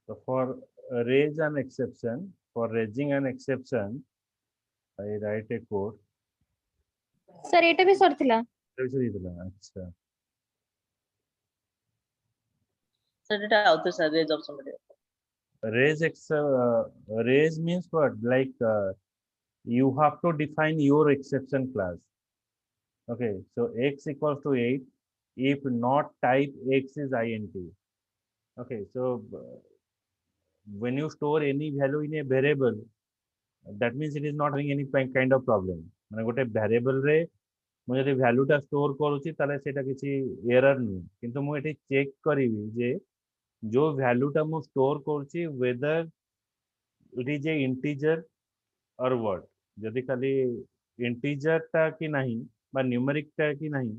So for raise an exception, for raising an exception, I write a code. Sir एटा भी सरथिला अच्छा sir एटा out sir raise option पड़े raise means what, like you have to define your exception class. Okay, so x equals to 8 if not type x is int. Okay, so when you store any value in a variable, that means it is not having any kind of problem. মানে গোটে variable রে ମୁଁ ଯଦି ଭ୍ୟାଲୁଟା store କରୁଛି ତାହେଲେ ସେଇଟା କିଛି ଏରର ନୁହେଁ, କିନ୍ତୁ ମୁଁ ଏଠି ଚେକ୍ କରିବି ଯେ ଯୋଉ ଭ୍ୟାଲୁଟା ମୁଁ ଷ୍ଟୋର କରୁଛି whether it is a integer or what. ଯଦି ଖାଲି ଇଣ୍ଟିଜରଟା କି ନାହିଁ ବା ନ୍ୟୁମେରିକଟା କି ନାହିଁ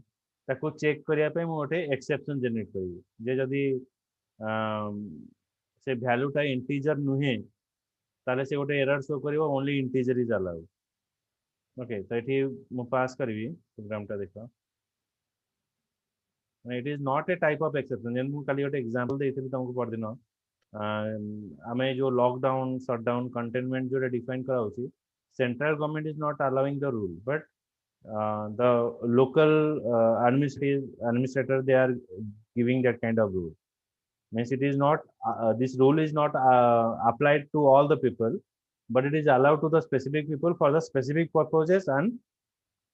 ତାକୁ ଚେକ୍ କରିବା ପାଇଁ ମୁଁ ଗୋଟେ ଏକ୍ସେପସନ ଜେନେରେଟ କରିବି ଯେ ଯଦି ସେ ଭ୍ୟାଲୁଟା ଇଣ୍ଟିଜର ନୁହେଁ ତାହେଲେ ସେ ଗୋଟେ ଏରର ଶୋ କରିବ only integer is allowed. Okay तो ये ମୁଁ ପାସ୍ କରିବି ପ୍ରୋଗ୍ରାମଟା ଦେଖ। It is not a type of exception जेन ମୁଁ କାଲି ଗୋଟେ एग्जांपल ଦେଇଥିଲି ତମକୁ ପରଦିନ ଆମେ जो लॉकडाउन शटडाउन कंटेनमेंट जो डिफाइन कराउची central government is not allowing the rule but the local administrator they are giving that kind of rule, means it is not this rule is not applied to all the people but it is allowed to the specific people for the specific purposes and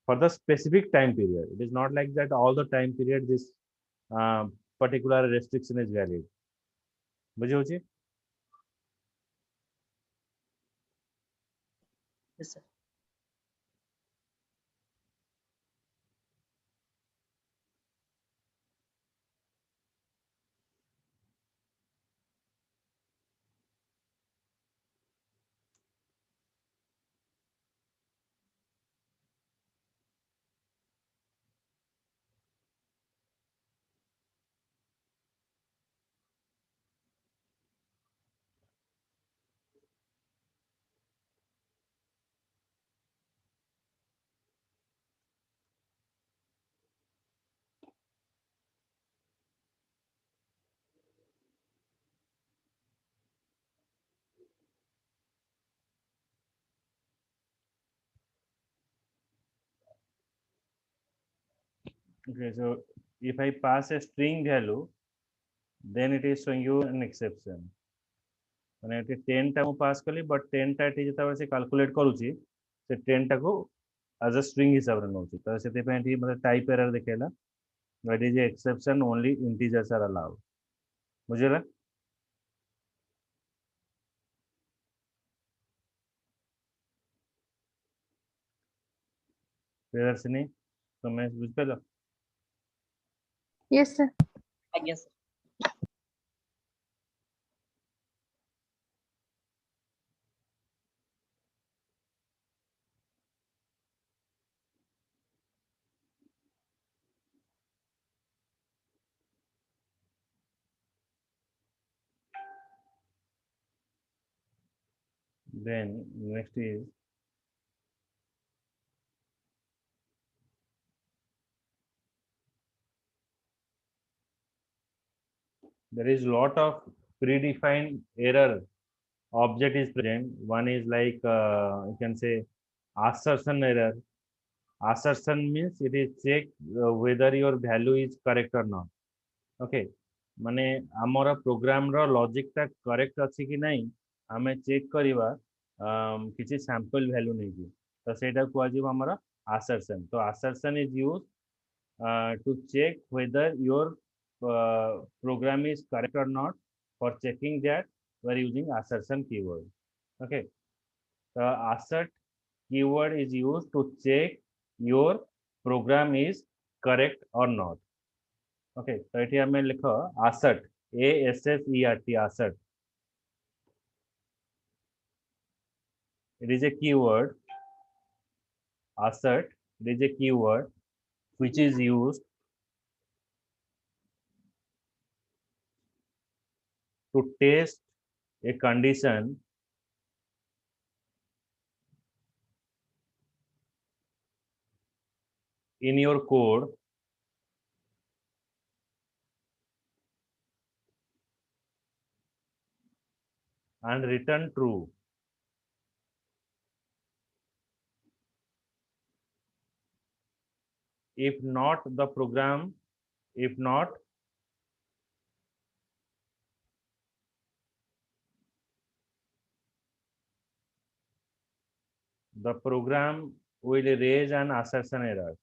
for the specific time period. It is not like that all the time period this uh, particular restriction is valid. बुझे होची? Yes sir Okay, so if I pass a string value, then it is showing you an exception. ମାନେ ଏଠି 10 ଟା ମୁଁ pass କଲି but 10 ଟା ଏଠି ଯେତେବେଳେ ସେ କାଲକୁଲେଟ୍ କରୁଛି ସେ 10 ଟାକୁ as a string ହିସାବରେ ନେଉଛି ତ ସେଥିପାଇଁ ଏଠି ମୋତେ ଟାଇପ୍ ଏରର ଦେଖେଇଲା that is a exception only integers are allowed. ବୁଝିଲା? ପ୍ରିୟଦର୍ଶିନୀ ତମେ ବୁଝିପାରିଲ? यस सर आज्ञा sir Then next is there is lot of predefined error object is present. One is like you can say assertion error. Assertion means it is check whether your value is correct or not. Okay, माने आमर programme रो logic टा correct अछि कि नहीं आमे check करिवा किसी sample value नहीं की तो सेटा को आजि हमर assertion. तो assertion is used to check whether your program is correct or not. For checking that we are using assertion keyword. Okay, the assert keyword is used to check your program is correct or not. Okay, so एठी हमें लिखो assert, A-S-S-E-R-T, assert. It is a keyword. Assert, it is a keyword which is used to test a condition in your code and return true. If not, the program, if not, the program will raise an assertion error.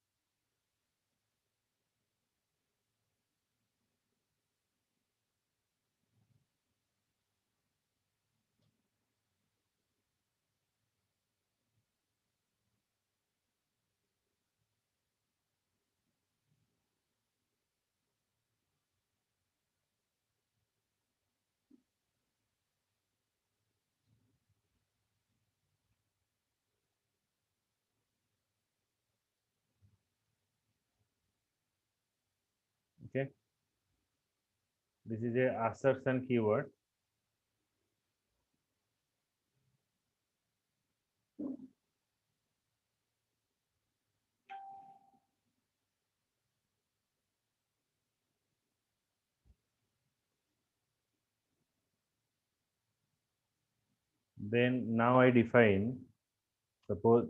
Okay, this is a assertion keyword. Then now I define, suppose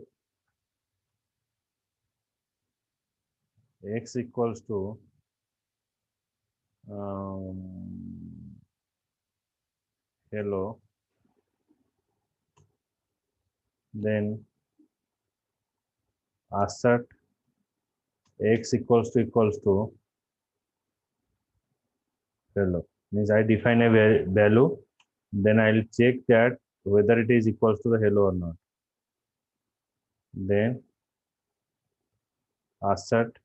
x equals to hello, then assert x equals to hello, means I define a value, then I'll check that whether it is equals to the hello or not. Then assert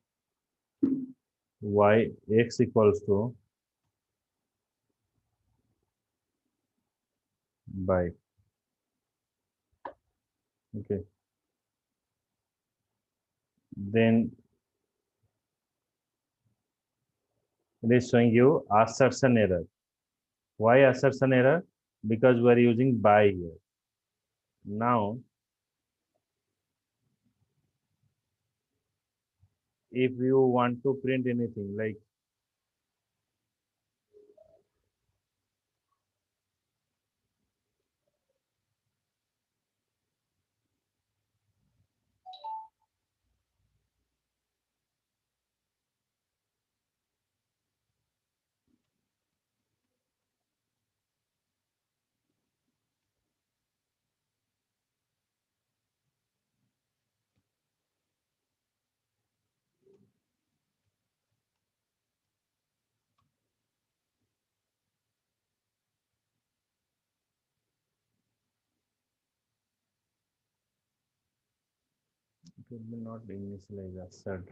y x equals to by. Okay, then it is showing you assertion error. Why assertion error? Because we are using by here. Now, if you want to print anything like it will be not initialize assert.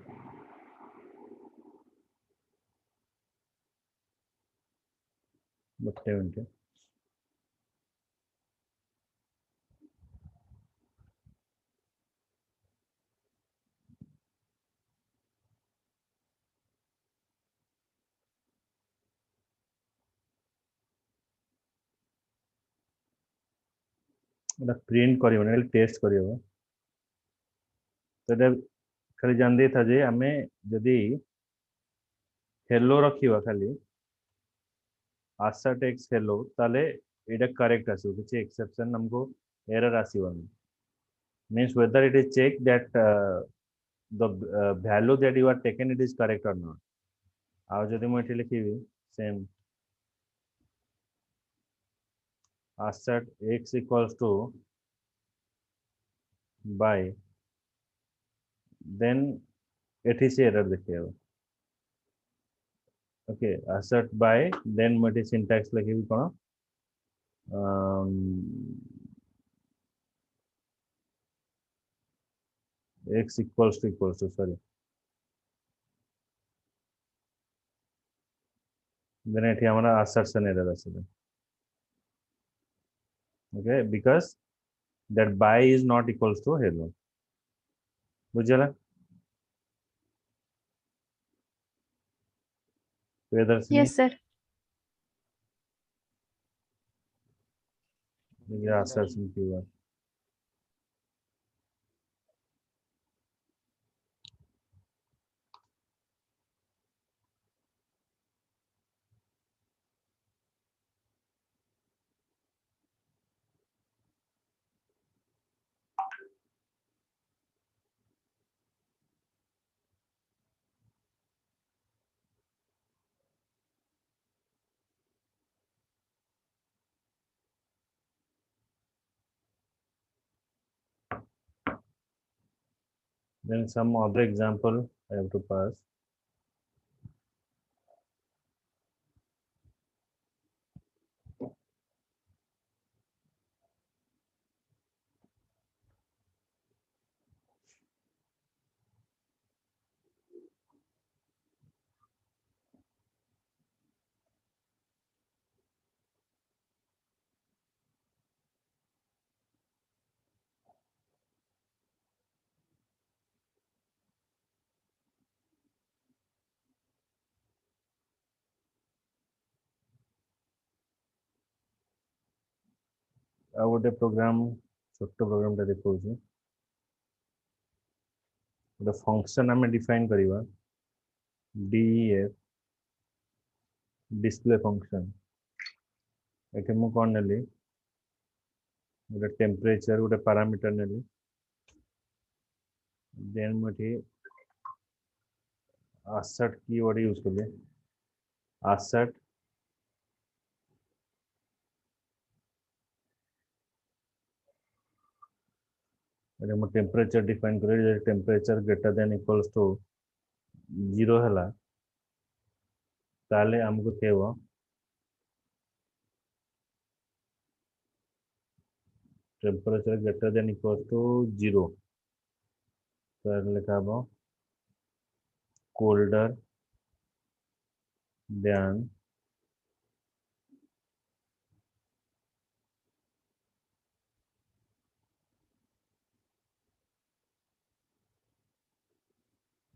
But print कर test कर खाली जान दे था जे आमे जदी hello रखिवा खाली assert x hello ताले एटा correct आसीबो किछि एक्सेप्शन हमको error आसीबो means whether it is checked that the value that you are taken it is correct or not. आ जदी मो एठी लिखिबी same assert x equals to by, then एठी से error देखियो. Okay, assert by, then मो एठी syntax लिखिबी cone x equals to sorry, then एठी हमारा assertion error आसीबो. Okay, because that by is not equals to hello. बुझला प्रियदर्शनी? Yes, sir. ये assertion keyword. Then some other example I have to pass. ଆଉ ଗୋଟେ programme ଛୋଟ ପ୍ରୋଗ୍ରାମଟା ଦେଖାଉଛି ଗୋଟେ function ଆମେ ଡିଫାଇନ୍ କରିବା DEF display function ଏଠି ମୁଁ କ'ଣ ନେଲି ଗୋଟେ ଟେମ୍ପରେଚର ଗୋଟେ ପାରାମିଟର ନେଲି ଦେନ୍ ମୁଁ ଏଠି assert keyword यूज करिए assert ଏଠି ମୁଁ ଟେମ୍ପରେଚର ଡିଫାଇନ୍ କଲି ଯଦି temperature greater than equals to 0 ହେଲା ताले हमको कहब temperature greater than equals to 0 ताले लिखा हबो colder than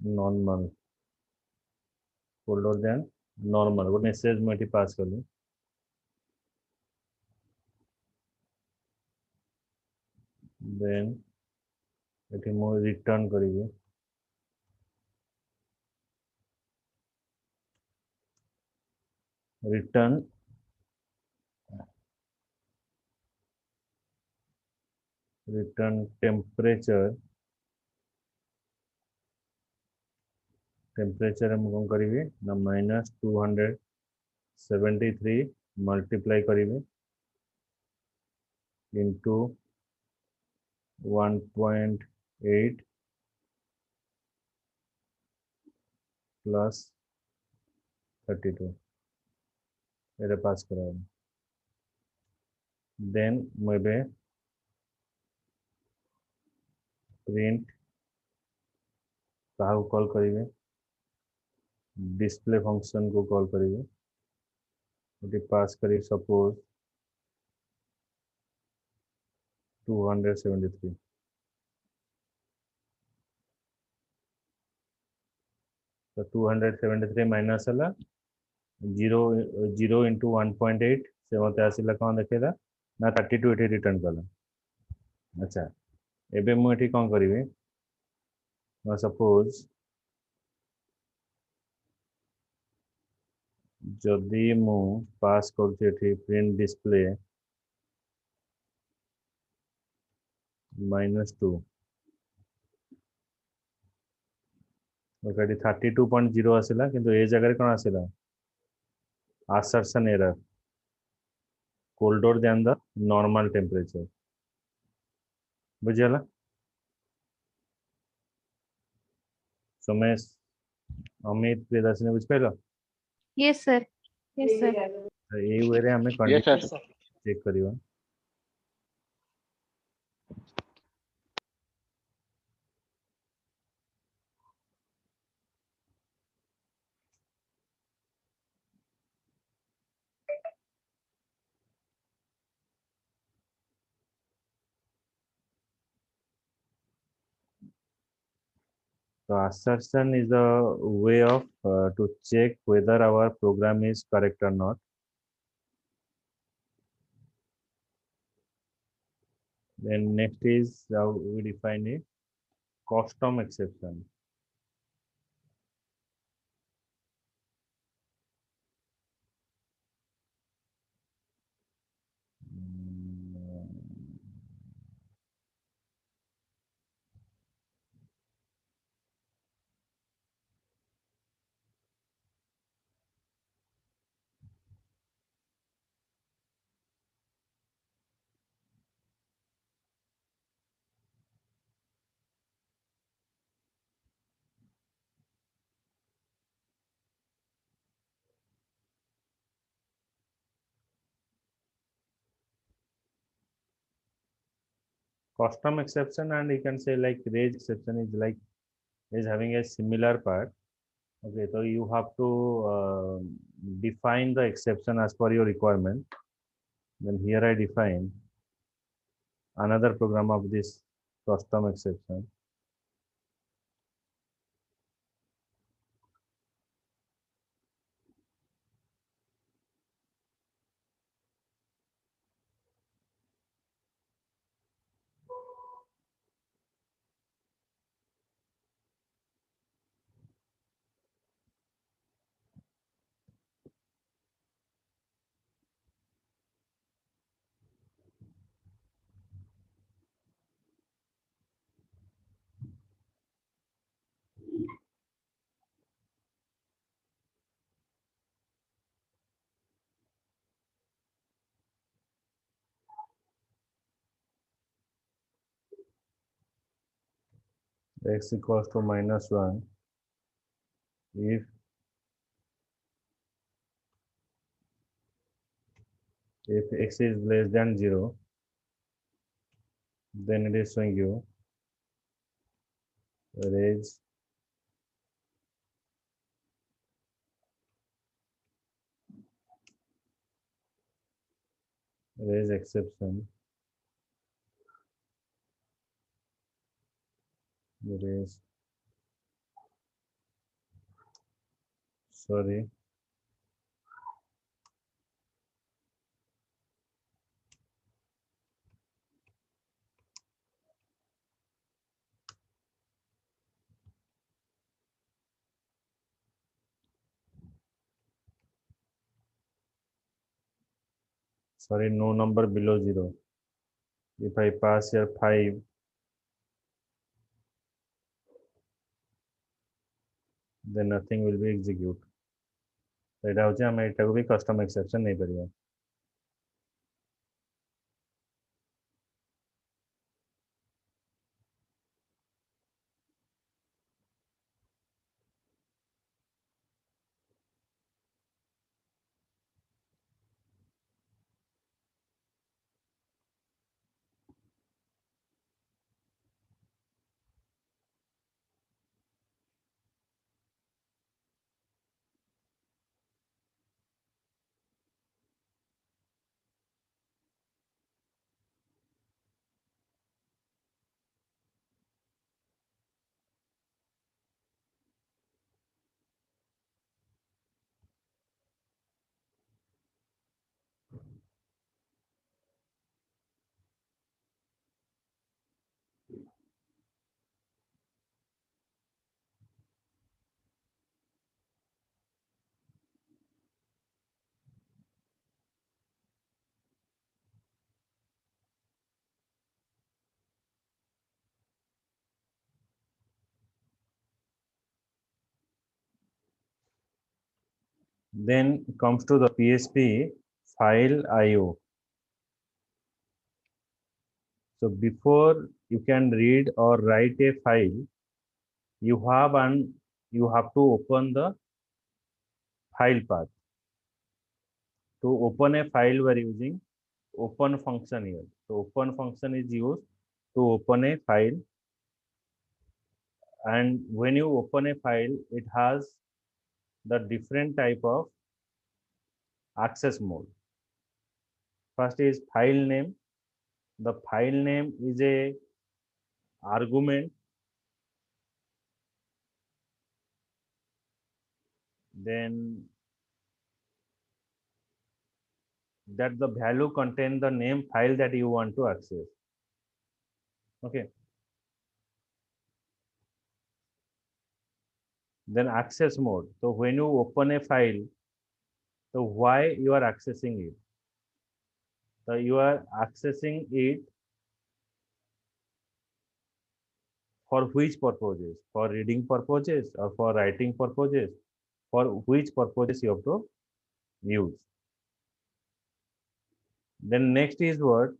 normal colder than normal ଗୋଟେ message ମୁଁ ଏଠି ପାସ୍ କଲି then ଏଠି ମୁଁ return କରିବି return temperature ମୁଁ କ'ଣ କରିବି ନା -273 multiply କରିବି into 1.8 plus 32 ଏରେ ପାସ୍ କରାହେବ then ମୁଁ ଏବେ print କାହାକୁ କଲ୍ କରିବେ डिस्प्ले फंक्शन को कॉल करिए ये पास करिए सपोज 273 तो 273 माइनस है 0 into 1.8 से मत आसला कौन देखेगा ना 32 एटी रिटर्न कला अच्छा एबे मु एटी कौन करिवे सपोज जदि मु पास करछे एठी प्रिंट डिस्प्ले -2 ओके 32.0 आसला किंतु ए जगह कोन आसला assertion error colder than the normal temperature बुझियला Somesh Amit Priyadarshini बुझ पाइलो Yes, sir. Yes, sir. ए वे रे हमें Yes, sir. चेक करिवा So assertion is a way of to check whether our program is correct or not. Then next is how we define a custom exception. custom exception, and you can say like range exception is like is having a similar part. Okay, so you have to define the exception as per your requirement. Then here I define another program of this custom exception. X equals to -1 if x is less than 0, then it is showing you range exception. Range, sorry, no number below 0. If I pass here 5, then nothing will be execute. ଏଇଟା ହେଉଛି ଆମେ ଏଟାକୁ ବି custom exception ନେଇପାରିବା. Then comes to the PHP file IO. So before you can read or write a file, you have to open the file path. To open a file, we are using open function here. So open function is used to open a file, and when you open a file, it has the different type of access mode. First is file name. The file name is a argument. Then that the value contain the name file that you want to access. Okay. Then access mode. So when you open a file, so why you are accessing it? So you are accessing it for which purposes? For reading purposes or for writing purposes? For which purposes you have to use? Then next is what?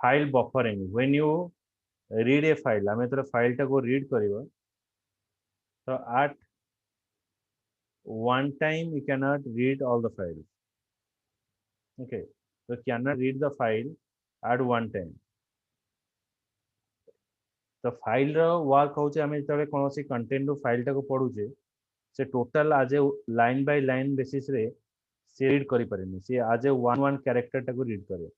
File buffering. When you read a file, आमे तोर file टा को read करिवा. So at one time you cannot read all the files. Okay. So cannot read the file at one time. तो file रो work होचे आमे जतबे कोनोसी content रो file टा को पढुचे से टोटल आज ए लाइन बाय लाइन बेसिस रे से रीड करि पारेनी से आज ए वन वन कैरेक्टर टा को रीड करे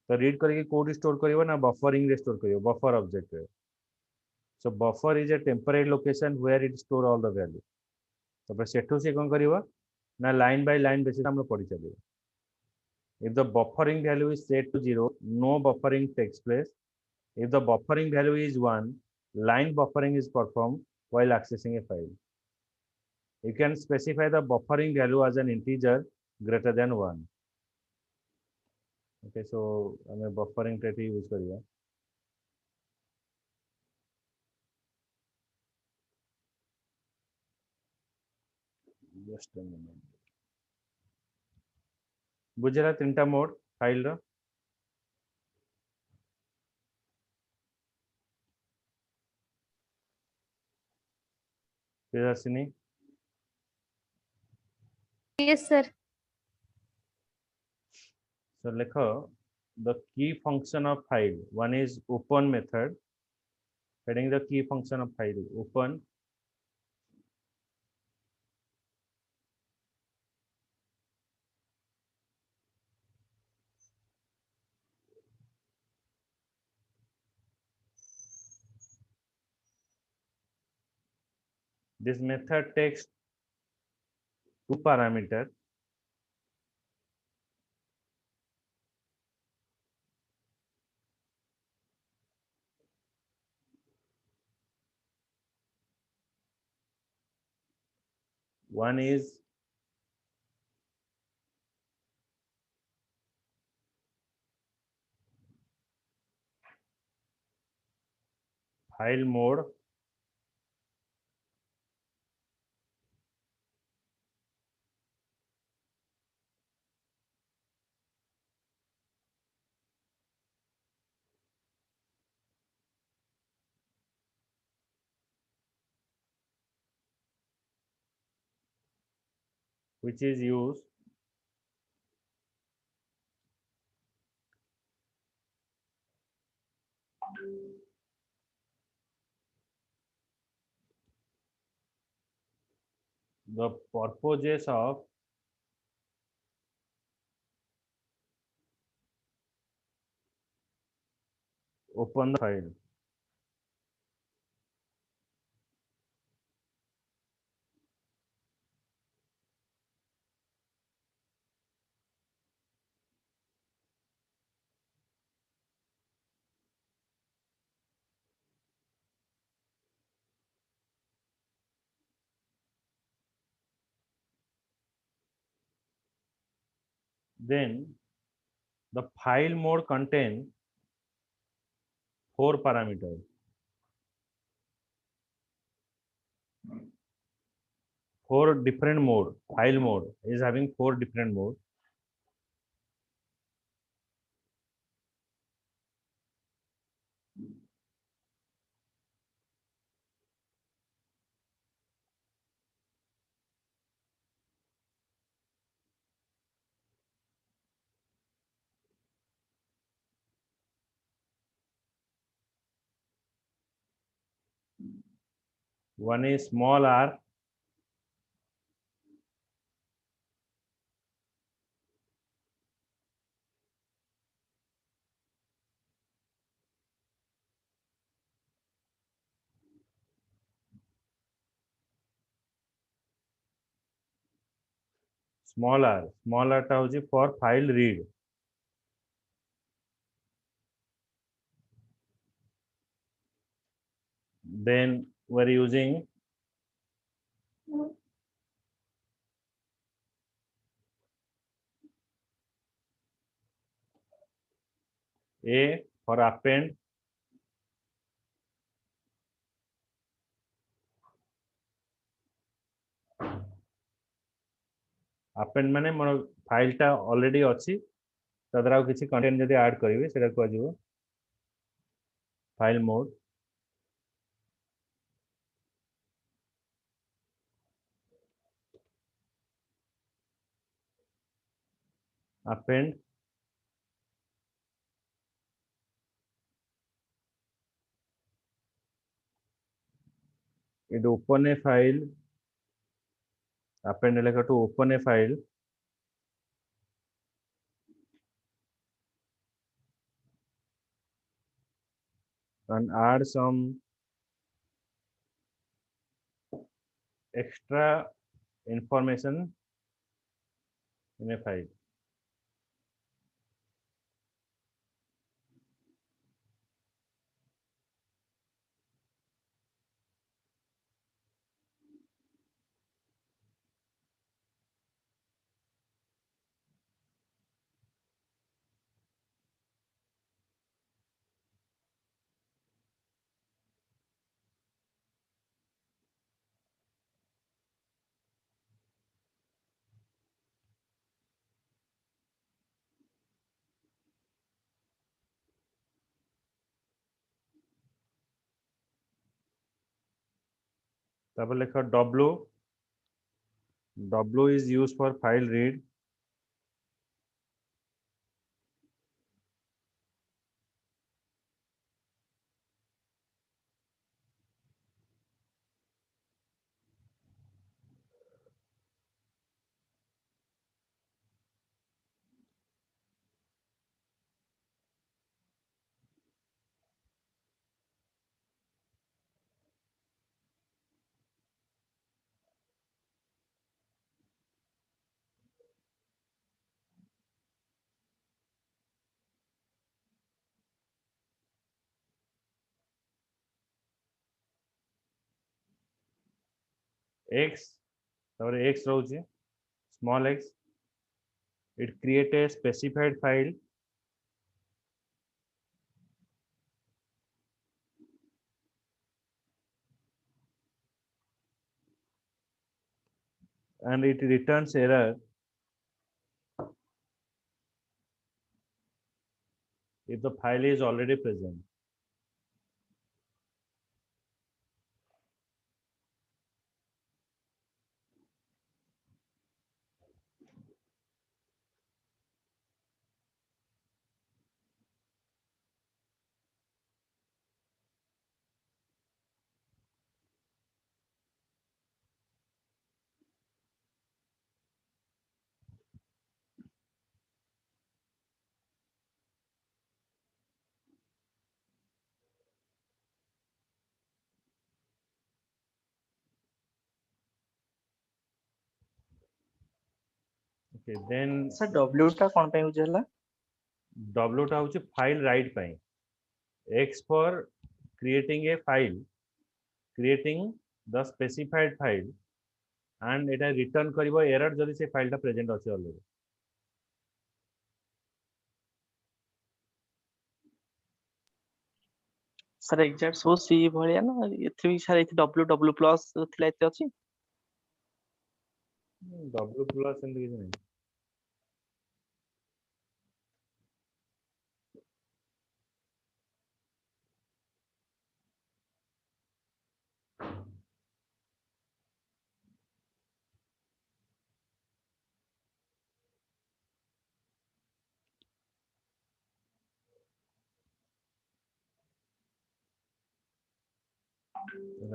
तो रीड करके कोड स्टोर करिवो ना बफरिंग रे स्टोर करिवो बफर ऑब्जेक्ट रे so buffer is a temporary location where it store all the value तो सेठू से कोन करिवो ना लाइन बाय लाइन बेसिस हम पढि चलिबो if the buffering value is set to 0 no buffering takes place if the buffering value is 1 line buffering is performed while accessing a file you can specify the buffering value as an integer greater than 1 okay so ame buffering trait use kariya just a minute बुझला तीनटा mode file row Priyadarshini Yes, sir. so lekho the key function of file one is open method heading the key function of file open this method takes two parameters one is file mode which is used the purposes of open the file then the file mode contain four parameters four different mode file mode is having four different mode one is small r small r ta hoji for file read then we're using a for append append माने मोर file टा already अछि तदरा किछि content जदि add करिवे सेटा को आजिवो file mode append it open a file, append লেখা to open a file, and add some extra information in a file. তারপর লেখা w is used for file read, x তারপরে x রହୁଛି small x, it create a specified file and it returns error if the file is already present. Okay, then sir W टा कौन पे use होला? w ଟା ହଉଛି file write ପାଇଁ, x for creating a file, creating the specified file, and এটা return କରିବ error ଯଦି ସେ file ଟା present ଅଛି already. सर एग्जैक्ट सो सी भलिया ना एथे भी सर एथे W प्लस थिला एते अछि. w plus ଏମିତି କିଛି ନାହିଁ.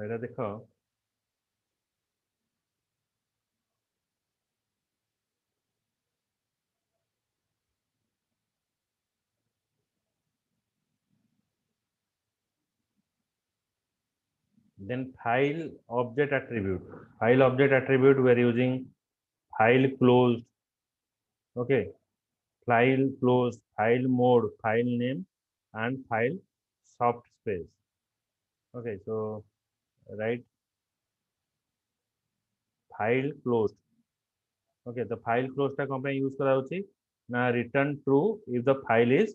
ଏଇଟା ଦେଖ, then file object attribute, we are using file closed, okay, file closed, file mode, file name, and file soft space. Okay, so write file closed. Okay, the file closed ଟା କଣ ପାଇଁ use କରାଯାଉଛି ନା return true if the file is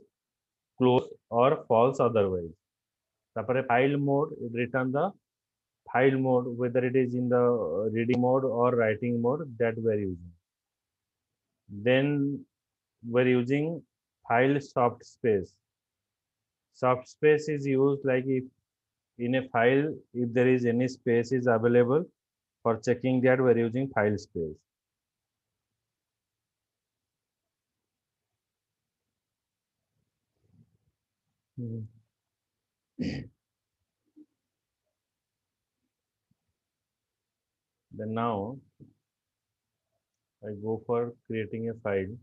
closed or false otherwise. ତାପରେ file mode, it return the file mode whether it is in the reading mode or writing mode that we are using. Then we are using file soft space. Soft space is used like if in a file if there is any space is available, for checking that we are using file space. Then now I go for creating a file.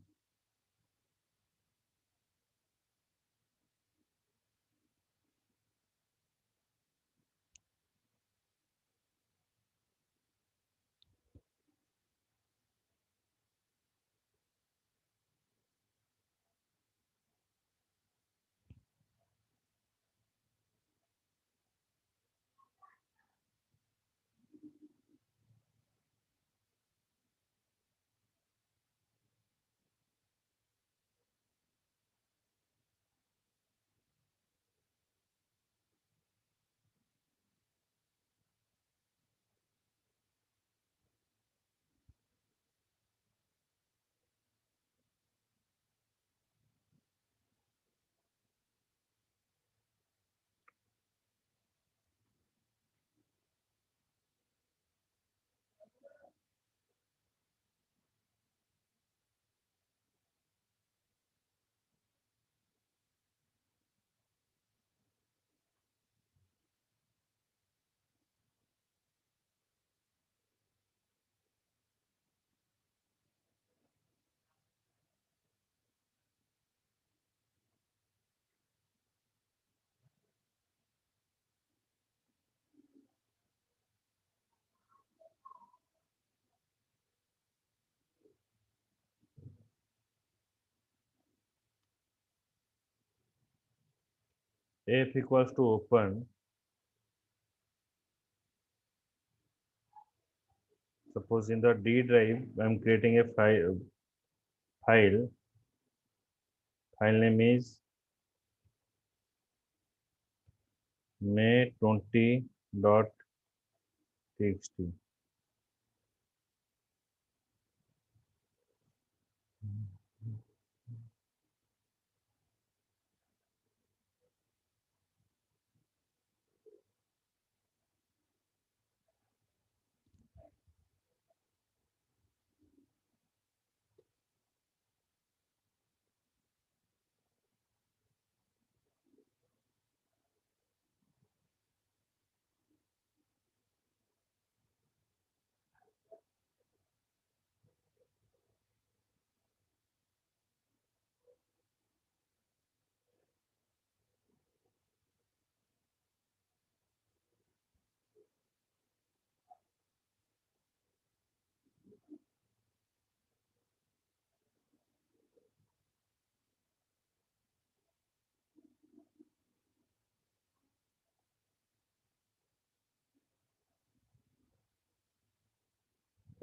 F equals to open. Suppose in the D drive, I'm creating a file. File name is may20.txt.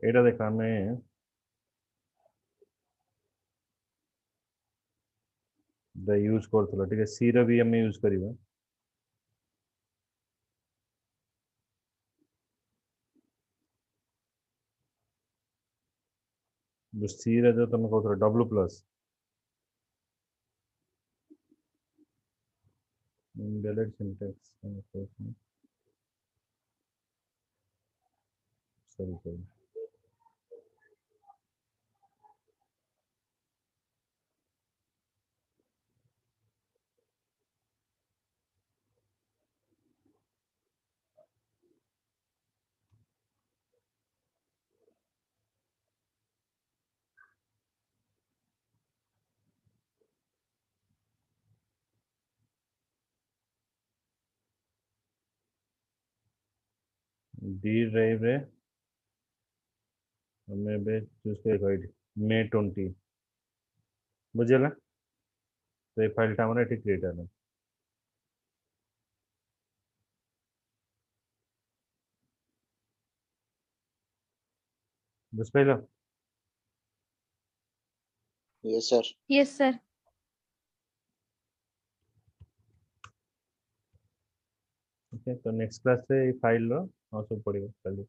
एटा देखा मैं the use करथला ठीक है सी रे भी हम use करिवा जो सी रे जो तुम कहथला W plus invalid syntax sorry sorry D drive रे हमें बे चूज कर मे 20 बुझेला तो ये फाइल टा हमर एठी क्रिएट है बुझ पाइलो Yes, sir. Yes, sir. Okay तो नेक्स्ट क्लास से फाइल रो सब पड़िबो खाली